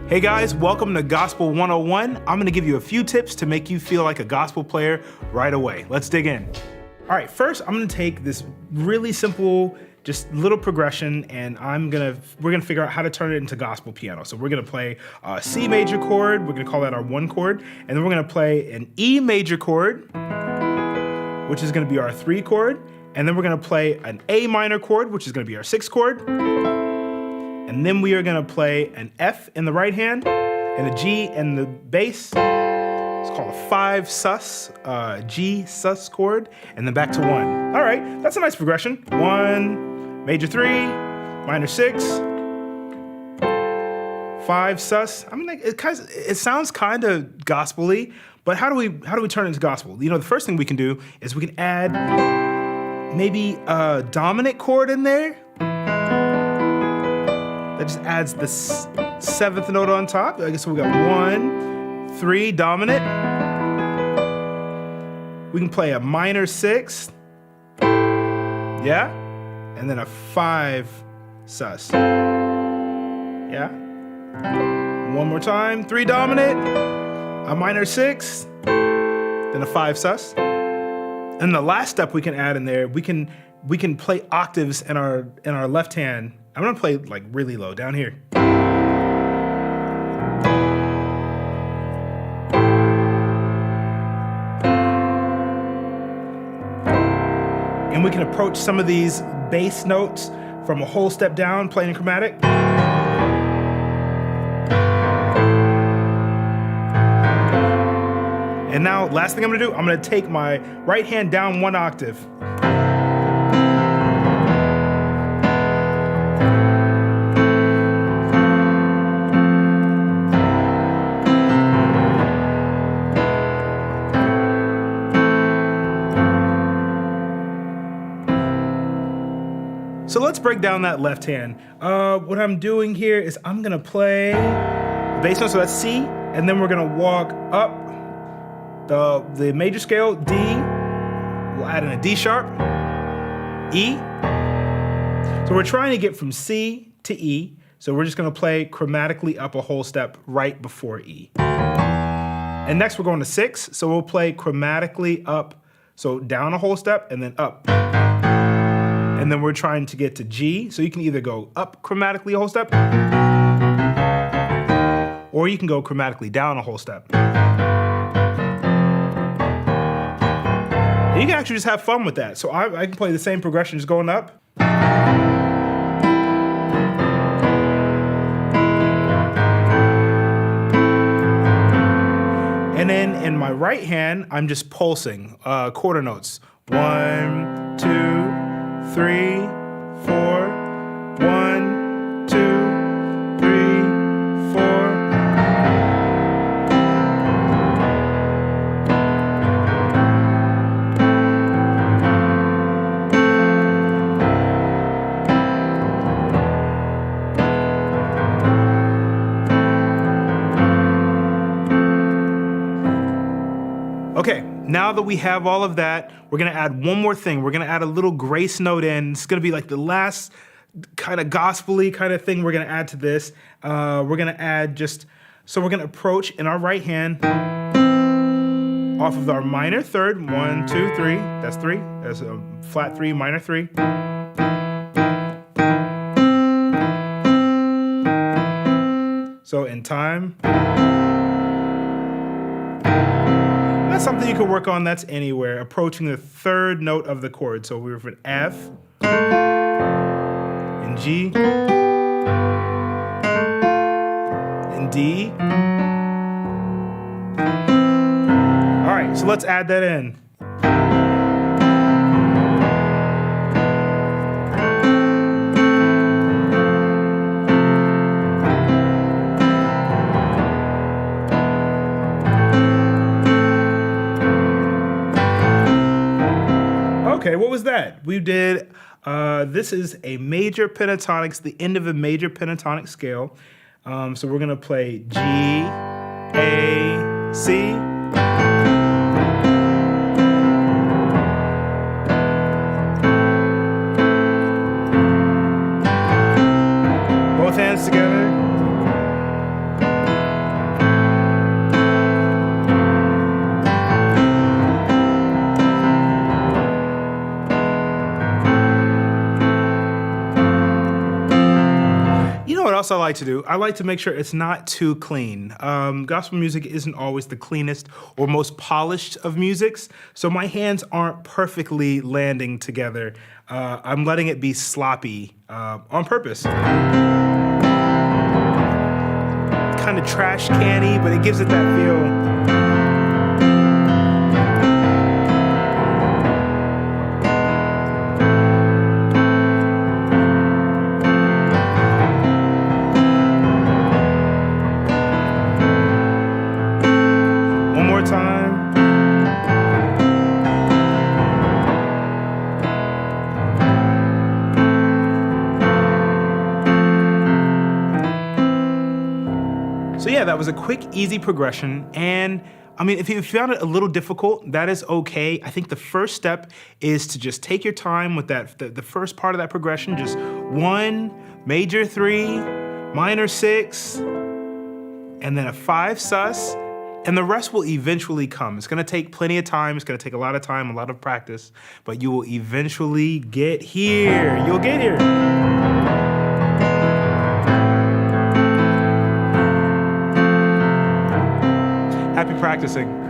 Hey guys, welcome to Gospel 101. I'm gonna give you a few tips to make you feel like a gospel player right away. Let's dig in. All right, first I'm gonna take this really simple, just little progression, and we're gonna figure out how to turn it into gospel piano. So we're gonna play a C major chord, we're gonna call that our 1 chord, and then we're gonna play an E major chord, which is gonna be our 3 chord, and then we're gonna play an A minor chord, which is gonna be our 6 chord, and then we are gonna play an F in the right hand, and a G in the bass. It's called a 5 sus, G sus chord, and then back to 1. All right, that's a nice progression. 1, major 3, minor 6, 5 sus. I mean, it sounds kind of gospel-y, but how do we turn it into gospel? You know, the first thing we can do is we can add maybe a dominant chord in there. That just adds the 7th note on top. I guess we got 1, 3 dominant. We can play a minor 6. Yeah? And then a 5 sus. Yeah? One more time. 3 dominant, a minor 6, then a 5 sus. And the last step we can add in there, we can play octaves in our left hand. I'm gonna play like really low down here. And we can approach some of these bass notes from a whole step down, playing chromatic. And now, last thing I'm gonna do, I'm gonna take my right hand down 1 octave. So let's break down that left hand. What I'm doing here is I'm gonna play the bass note, so that's C, and then we're gonna walk up the major scale, D. We'll add in a D sharp, E. So we're trying to get from C to E, so we're just gonna play chromatically up a whole step right before E. And next we're going to 6, so we'll play chromatically up, so down a whole step and then up. And then we're trying to get to G, so you can either go up chromatically a whole step, or you can go chromatically down a whole step. And you can actually just have fun with that. So I can play the same progression just going up. And then in my right hand, I'm just pulsing quarter notes. 1, 2, 3, 4, 1, 2, 3, 4. Okay, now that we have all of that, we're gonna add one more thing. We're gonna add a little grace note in. It's gonna be like the last kind of gospel-y kind of thing we're gonna add to this. We're gonna add so we're gonna approach in our right hand off of our minor 3rd, 1, 2, 3, that's 3. That's a flat 3, minor 3. So in time. That's something you can work on, that's anywhere, approaching the 3rd note of the chord. So we were for F, and G, and D. All right, so let's add that in. Okay, what was that? We did, this is a major pentatonic, the end of a major pentatonic scale. So we're gonna play G, A, C. Both hands together. else I like to do? I like to make sure it's not too clean. Gospel music isn't always the cleanest or most polished of musics, so my hands aren't perfectly landing together. I'm letting it be sloppy on purpose. Kind of trash canny, but it gives it that feel. So yeah, that was a quick, easy progression. And I mean, if you found it a little difficult, that is okay. I think the first step is to just take your time with that, the first part of that progression, just 1, major 3, minor 6, and then a 5 sus, and the rest will eventually come. It's gonna take plenty of time. It's gonna take a lot of time, a lot of practice, but you will eventually get here. You'll get here. Happy practicing.